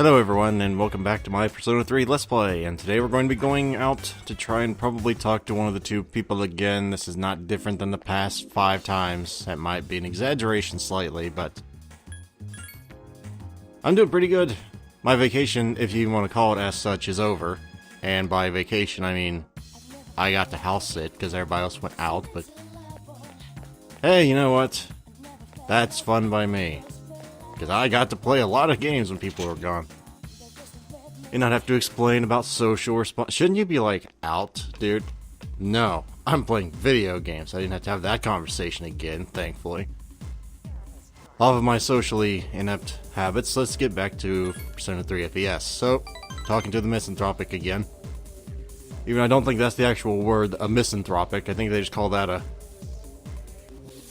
Hello everyone, and welcome back to my Persona 3 Let's Play, and today we're going to be going out to try and probably talk to one of the two people again. This is not different than the past 5 times. That might be an exaggeration slightly, but I'm doing pretty good. My vacation, if you want to call it as such, is over. And by vacation, I mean I got to house sit because everybody else went out, but hey, you know what? That's fun by me. Because I got to play a lot of games when people were gone. And not have to explain about social response. Shouldn't you be like, out, dude? No, I'm playing video games. I didn't have to have that conversation again, thankfully. Off of my socially inept habits, let's get back to Persona 3 FES. So, talking to the misanthropic again. Even I don't think that's the actual word, a misanthropic. I think they just call that a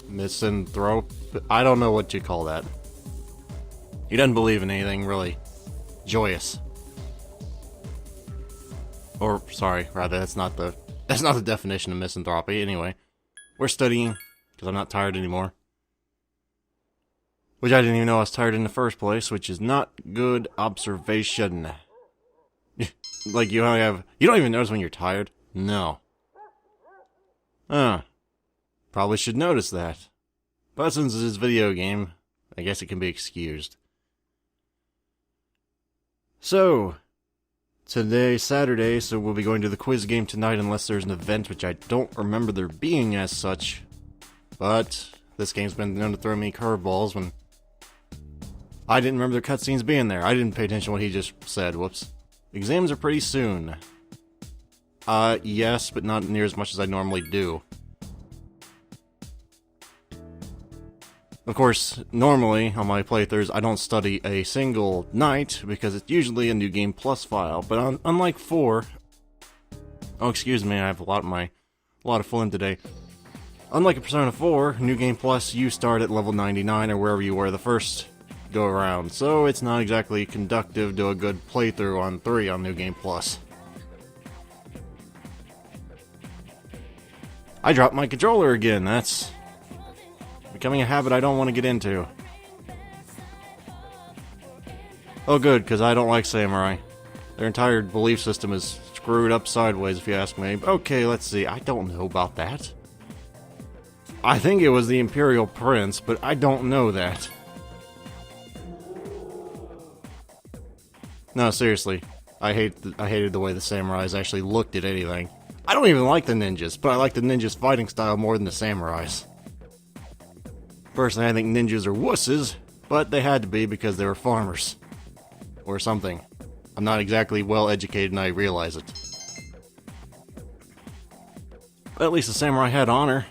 misanthrope. I don't know what you call that. He doesn't believe in anything really joyous. Or, sorry, rather, that's not the definition of misanthropy. Anyway, we're studying, because I'm not tired anymore. Which I didn't even know I was tired in the first place, which is not good observation. Like, you don't even notice when you're tired? No. Probably should notice that. But since it's a video game, I guess it can be excused. So, today's Saturday, so we'll be going to the quiz game tonight unless there's an event, which I don't remember there being as such. But this game's been known to throw me curveballs when I didn't remember the cutscenes being there. I didn't pay attention to what he just said. Whoops. Exams are pretty soon. Yes, but not near as much as I normally do. Of course, normally on my playthroughs, I don't study a single night because it's usually a New Game Plus file. But unlike 4, oh excuse me, I have a lot of fun today. Unlike a Persona 4, New Game Plus, you start at level 99 or wherever you were the first go around. So it's not exactly conductive to a good playthrough on 3 on New Game Plus. I dropped my controller again. That's becoming a habit I don't want to get into. Oh good, because I don't like samurai. Their entire belief system is screwed up sideways if you ask me. Okay, let's see. I don't know about that. I think it was the Imperial Prince, but I don't know that. No, seriously. I hated the way the samurais actually looked at anything. I don't even like the ninjas, but I like the ninjas' fighting style more than the samurais. Personally, I think ninjas are wusses, but they had to be because they were farmers. Or something. I'm not exactly well educated and I realize it. But at least the samurai had honor.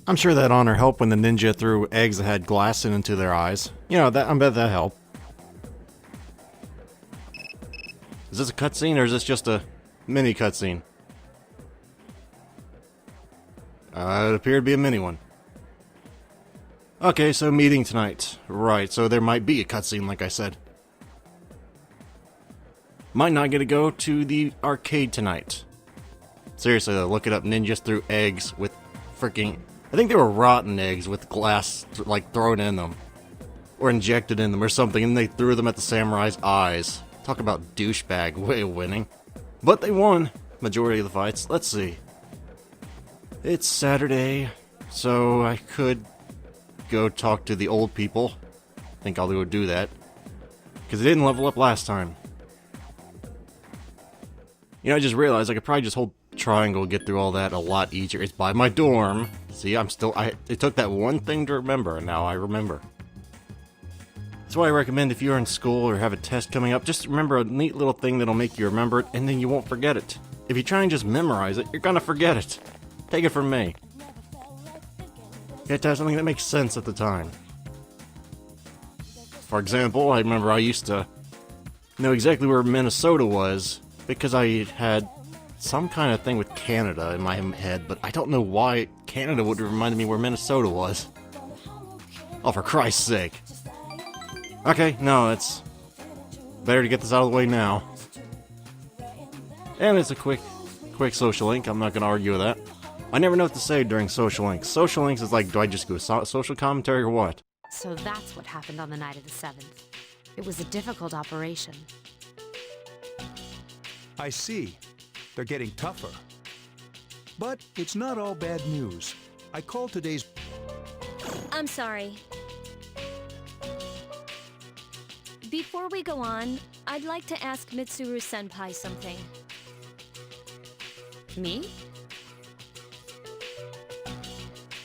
I'm sure that honor helped when the ninja threw eggs that had glass into their eyes. You know, I bet that helped. Is this a cutscene or is this just a mini cutscene? It appeared to be a mini one. Okay, so meeting tonight. Right, so there might be a cutscene, like I said. Might not get to go to the arcade tonight. Seriously though, look it up. Ninjas threw eggs with freaking... I think they were rotten eggs with glass, like, thrown in them. Or injected in them or something, and they threw them at the samurai's eyes. Talk about douchebag way of winning. But they won majority of the fights. Let's see. It's Saturday, so I could go talk to the old people. I think I'll go do that. Because they didn't level up last time. You know, I just realized I could probably just hold triangle and get through all that a lot easier. It's by my dorm. See, it took that one thing to remember, and now I remember. That's why I recommend if you're in school or have a test coming up, just remember a neat little thing that'll make you remember it, and then you won't forget it. If you try and just memorize it, you're gonna forget it. Take it from me. You have to have something that makes sense at the time. For example, I remember I used to know exactly where Minnesota was because I had some kind of thing with Canada in my head, but I don't know why Canada would remind me where Minnesota was. Oh, for Christ's sake. Okay, no, it's better to get this out of the way now. And it's a quick social link. I'm not going to argue with that. I never know what to say during social links. Social links is like, do I just go social commentary or what? So that's what happened on the night of the 7th. It was a difficult operation. I see. They're getting tougher. But it's not all bad news. I called today's... I'm sorry. Before we go on, I'd like to ask Mitsuru-senpai something. Me?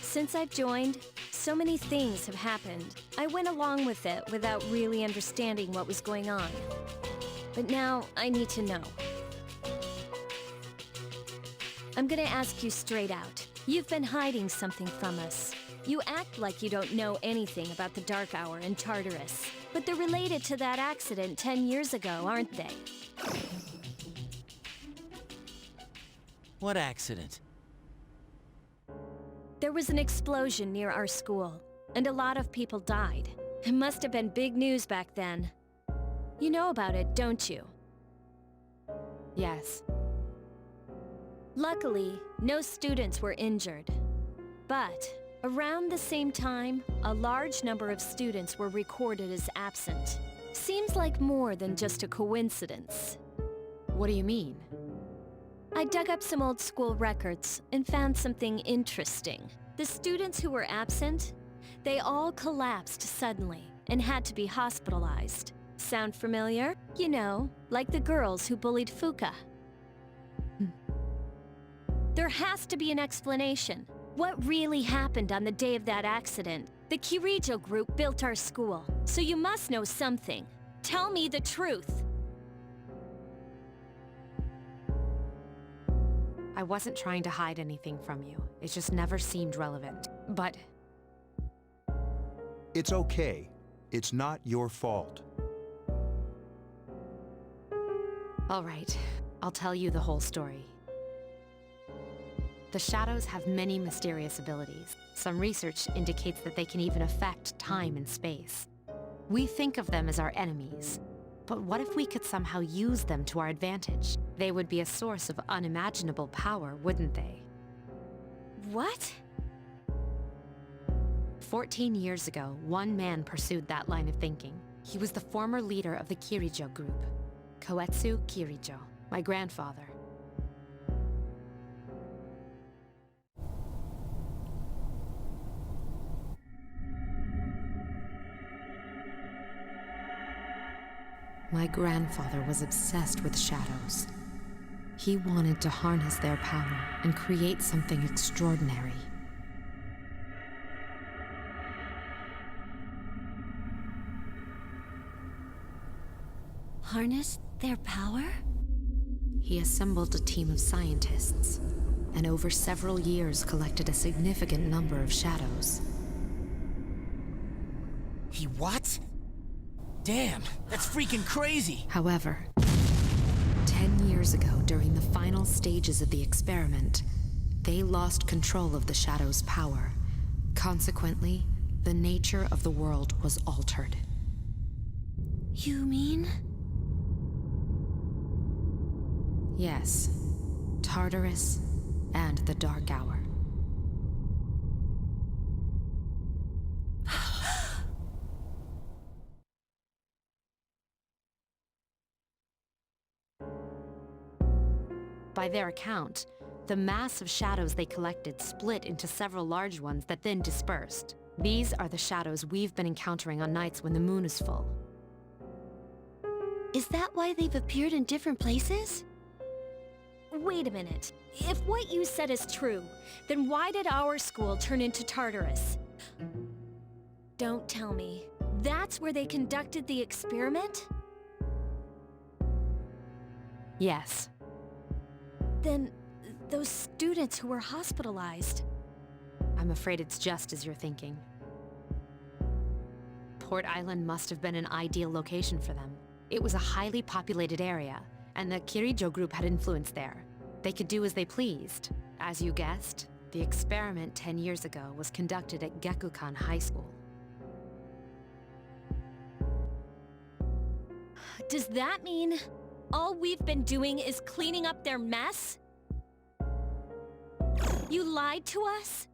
Since I've joined, so many things have happened. I went along with it without really understanding what was going on. But now, I need to know. I'm gonna ask you straight out. You've been hiding something from us. You act like you don't know anything about the Dark Hour and Tartarus. But they're related to that accident 10 years ago, aren't they? What accident? There was an explosion near our school, and a lot of people died. It must have been big news back then. You know about it, don't you? Yes. Luckily, no students were injured. But, around the same time, a large number of students were recorded as absent. Seems like more than just a coincidence. What do you mean? I dug up some old school records and found something interesting. The students who were absent, they all collapsed suddenly and had to be hospitalized. Sound familiar? You know, like the girls who bullied Fuka. There has to be an explanation. What really happened on the day of that accident? The Kirijo group built our school, so you must know something. Tell me the truth. I wasn't trying to hide anything from you. It just never seemed relevant. But... It's okay. It's not your fault. all right, I'll tell you the whole story. The shadows have many mysterious abilities. Some research indicates that they can even affect time and space. We think of them as our enemies. But what if we could somehow use them to our advantage? They would be a source of unimaginable power, wouldn't they? What? 14 years ago, one man pursued that line of thinking. He was the former leader of the Kirijo group, Koetsu Kirijo, my grandfather. My grandfather was obsessed with shadows. He wanted to harness their power and create something extraordinary. Harness their power? He assembled a team of scientists, and over several years collected a significant number of shadows. He what? Damn, that's freaking crazy! However, 10 years ago, during the final stages of the experiment, they lost control of the shadow's power. Consequently, the nature of the world was altered. You mean? Yes, Tartarus and the Dark Hour. By their account, the mass of shadows they collected split into several large ones that then dispersed. These are the shadows we've been encountering on nights when the moon is full. Is that why they've appeared in different places? Wait a minute. If what you said is true, then why did our school turn into Tartarus? Don't tell me. That's where they conducted the experiment? Yes. Then, those students who were hospitalized... I'm afraid it's just as you're thinking. Port Island must have been an ideal location for them. It was a highly populated area, and the Kirijo group had influence there. They could do as they pleased. As you guessed, the experiment 10 years ago was conducted at Gekukan High School. Does that mean all we've been doing is cleaning up their mess? You lied to us?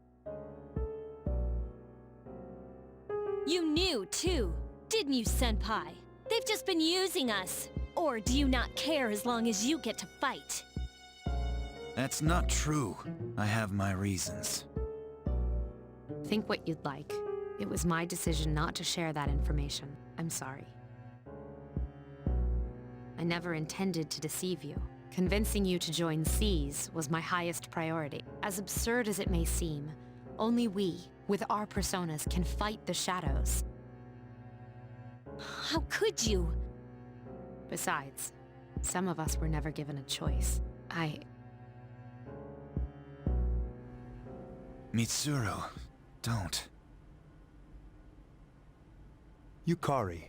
You knew, too, didn't you, Senpai? They've just been using us. Or do you not care as long as you get to fight? That's not true. I have my reasons. Think what you'd like. It was my decision not to share that information. I'm sorry. I never intended to deceive you. Convincing you to join C's was my highest priority. As absurd as it may seem, only we, with our personas, can fight the shadows. How could you? Besides, some of us were never given a choice. Mitsuru, don't. Yukari,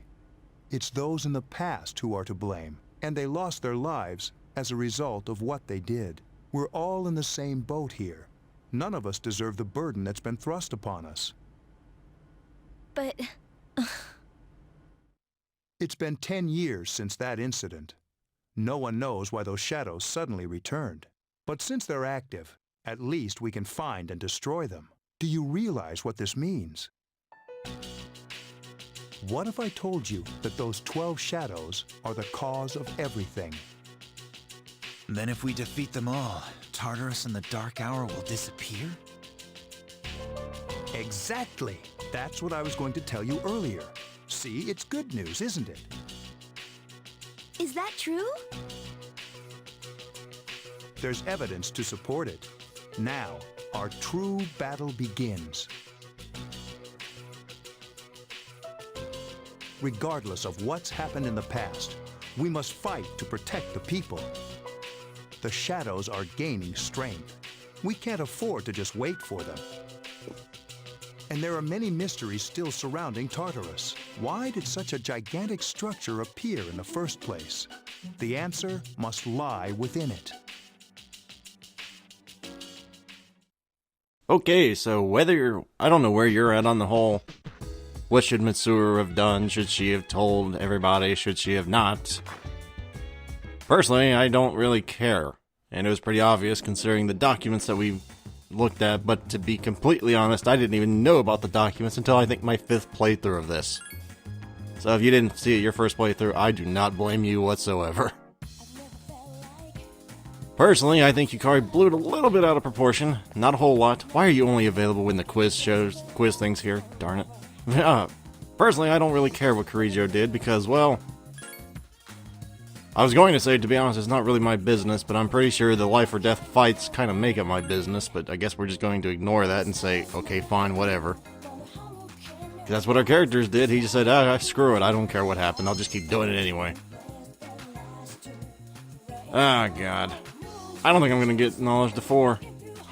it's those in the past who are to blame, and they lost their lives as a result of what they did. We're all in the same boat here. None of us deserve the burden that's been thrust upon us. But... It's been 10 years since that incident. No one knows why those shadows suddenly returned. But since they're active, at least we can find and destroy them. Do you realize what this means? What if I told you that those 12 shadows are the cause of everything? Then if we defeat them all, Tartarus and the Dark Hour will disappear? Exactly! That's what I was going to tell you earlier. See, it's good news, isn't it? Is that true? There's evidence to support it. Now, our true battle begins. Regardless of what's happened in the past, we must fight to protect the people. The shadows are gaining strength. We can't afford to just wait for them. And there are many mysteries still surrounding Tartarus. Why did such a gigantic structure appear in the first place? The answer must lie within it. Okay, so I don't know where you're at on the whole, what should Mitsuru have done? Should she have told everybody? Should she have not? Personally, I don't really care. And it was pretty obvious considering the documents that we looked at, but to be completely honest, I didn't even know about the documents until I think my 5th playthrough of this. So if you didn't see it your first playthrough, I do not blame you whatsoever. Personally, I think Yukari blew it a little bit out of proportion. Not a whole lot. Why are you only available when the quiz thing's here? Darn it. Personally, I don't really care what Kirijo did because, well... I was going to say, to be honest, it's not really my business, but I'm pretty sure the life or death fights kind of make it my business, but I guess we're just going to ignore that and say, okay, fine, whatever. That's what our characters did. He just said, screw it, I don't care what happened, I'll just keep doing it anyway. Ah, God. I don't think I'm going to get knowledge to 4.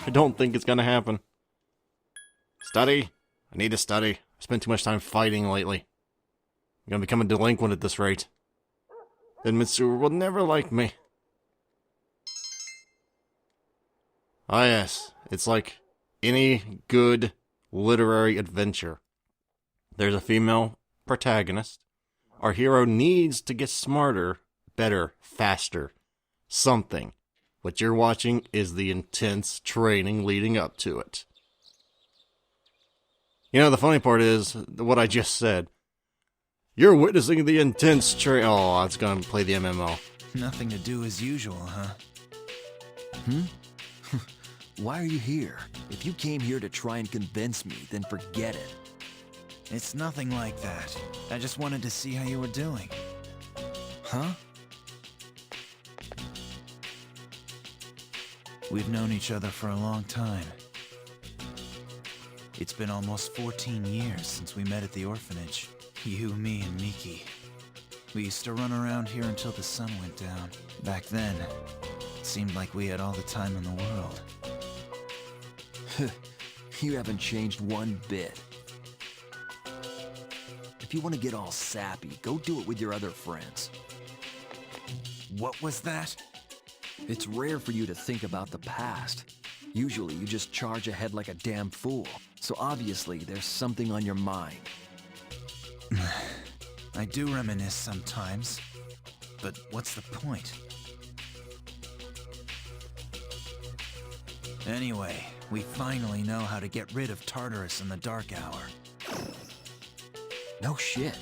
I don't think it's going to happen. Study? I need to study. I spent too much time fighting lately. I'm going to become a delinquent at this rate. Then Mitsuru will never like me. Ah yes, it's like any good literary adventure. There's a female protagonist. Our hero needs to get smarter, better, faster. Something. What you're watching is the intense training leading up to it. You know, the funny part is what I just said. You're witnessing the intense Oh, it's gonna play the MMO. Nothing to do as usual, huh? Why are you here? If you came here to try and convince me, then forget it. It's nothing like that. I just wanted to see how you were doing. Huh? We've known each other for a long time. It's been almost 14 years since we met at the orphanage. You, me, and Miki. We used to run around here until the sun went down. Back then, it seemed like we had all the time in the world. You haven't changed one bit. If you want to get all sappy, go do it with your other friends. What was that? It's rare for you to think about the past. Usually you just charge ahead like a damn fool. So obviously there's something on your mind. I do reminisce sometimes, but what's the point? Anyway, we finally know how to get rid of Tartarus in the Dark Hour. No shit.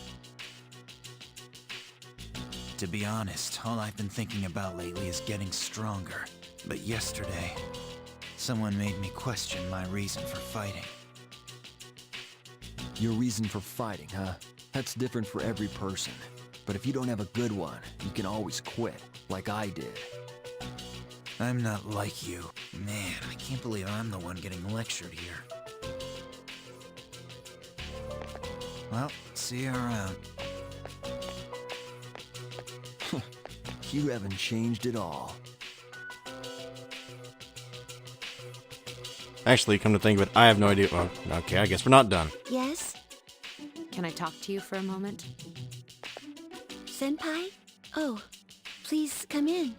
To be honest, all I've been thinking about lately is getting stronger. But yesterday, someone made me question my reason for fighting. Your reason for fighting, huh? That's different for every person. But if you don't have a good one, you can always quit, like I did. I'm not like you. Man, I can't believe I'm the one getting lectured here. Well, see you around. You haven't changed at all. Actually, come to think of it, I have no idea. Well, okay, I guess we're not done. Yes? Can I talk to you for a moment? Senpai? Oh, please come in.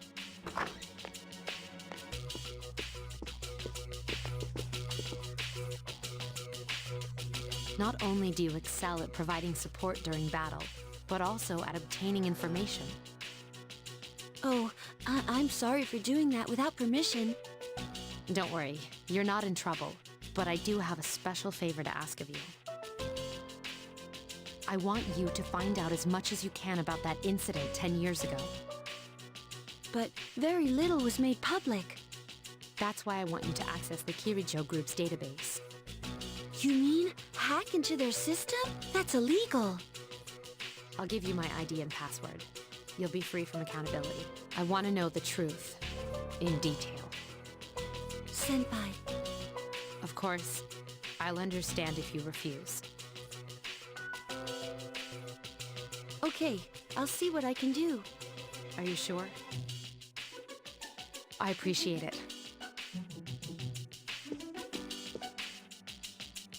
Not only do you excel at providing support during battle, but also at obtaining information. Oh, I'm sorry for doing that without permission. Don't worry, you're not in trouble, but I do have a special favor to ask of you. I want you to find out as much as you can about that incident 10 years ago. But very little was made public. That's why I want you to access the Kirijo Group's database. You mean hack into their system? That's illegal. I'll give you my ID and password. You'll be free from accountability. I want to know the truth, in detail. Senpai. Of course, I'll understand if you refuse. Okay, I'll see what I can do. Are you sure? I appreciate it.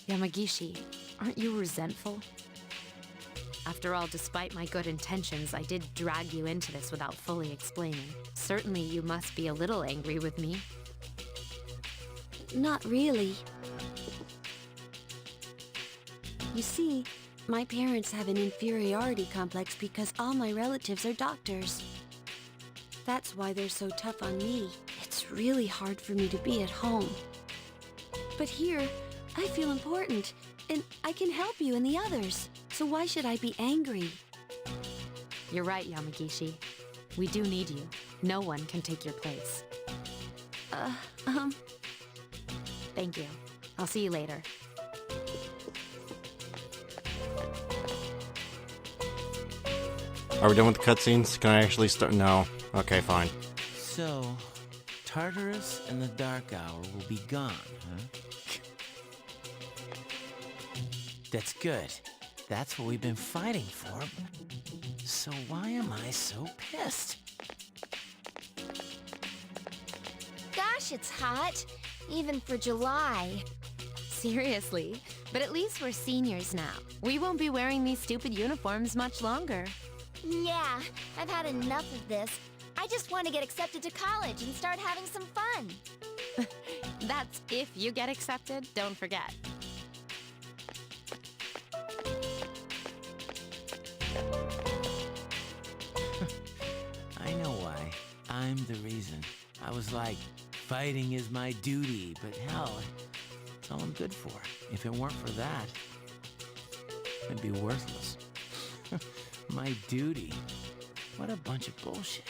Yamagishi, aren't you resentful? After all, despite my good intentions, I did drag you into this without fully explaining. Certainly you must be a little angry with me. Not really. You see, my parents have an inferiority complex because all my relatives are doctors. That's why they're so tough on me. It's really hard for me to be at home. But here, I feel important, and I can help you and the others. So why should I be angry? You're right, Yamagishi. We do need you. No one can take your place. Thank you. I'll see you later. Are we done with the cutscenes? Can I actually start? No. Okay, fine. So, Tartarus and the Dark Hour will be gone, huh? That's good. That's what we've been fighting for. So why am I so pissed? Gosh, it's hot. Even for July. Seriously, but at least we're seniors now. We won't be wearing these stupid uniforms much longer. Yeah, I've had enough of this. I just want to get accepted to college and start having some fun. That's if you get accepted, don't forget. I know why. I'm the reason. I was like, fighting is my duty, but hell, it's all I'm good for. If it weren't for that, I'd be worthless. My duty? What a bunch of bullshit.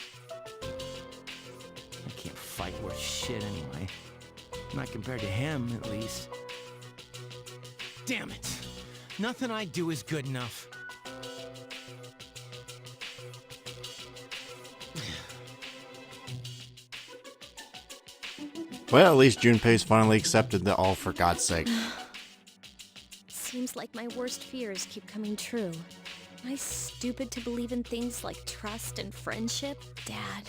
I can't fight worth shit anyway. Not compared to him, at least. Damn it! Nothing I do is good enough. Well, at least Junpei's finally accepted the all for God's sake. Seems like my worst fears keep coming true. Am I stupid to believe in things like trust and friendship? Dad,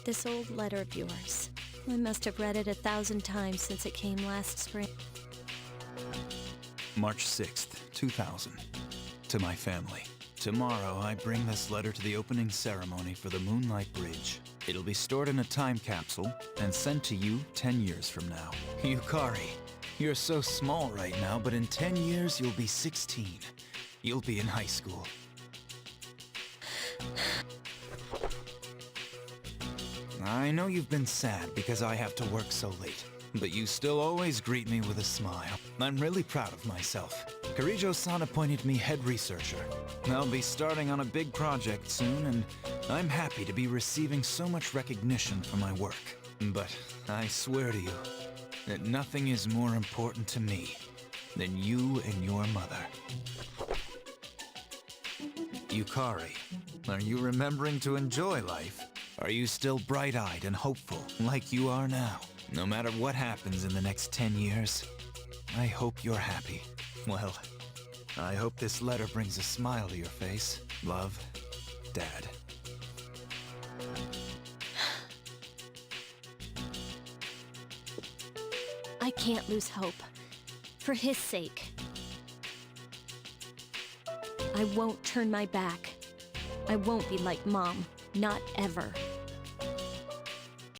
this old letter of yours. I must have read it 1,000 times since it came last spring. March 6th, 2000. To my family. Tomorrow, I bring this letter to the opening ceremony for the Moonlight Bridge. It'll be stored in a time capsule and sent to you 10 years from now. Yukari, you're so small right now, but in 10 years, you'll be 16. You'll be in high school. I know you've been sad because I have to work so late, but you still always greet me with a smile. I'm really proud of myself. Kirijo-san appointed me head researcher. I'll be starting on a big project soon, and I'm happy to be receiving so much recognition for my work. But I swear to you that nothing is more important to me than you and your mother. Yukari, are you remembering to enjoy life? Are you still bright-eyed and hopeful like you are now? No matter what happens in the next 10 years, I hope you're happy. Well, I hope this letter brings a smile to your face. Love, Dad. I can't lose hope. For his sake. I won't turn my back. I won't be like Mom. Not ever.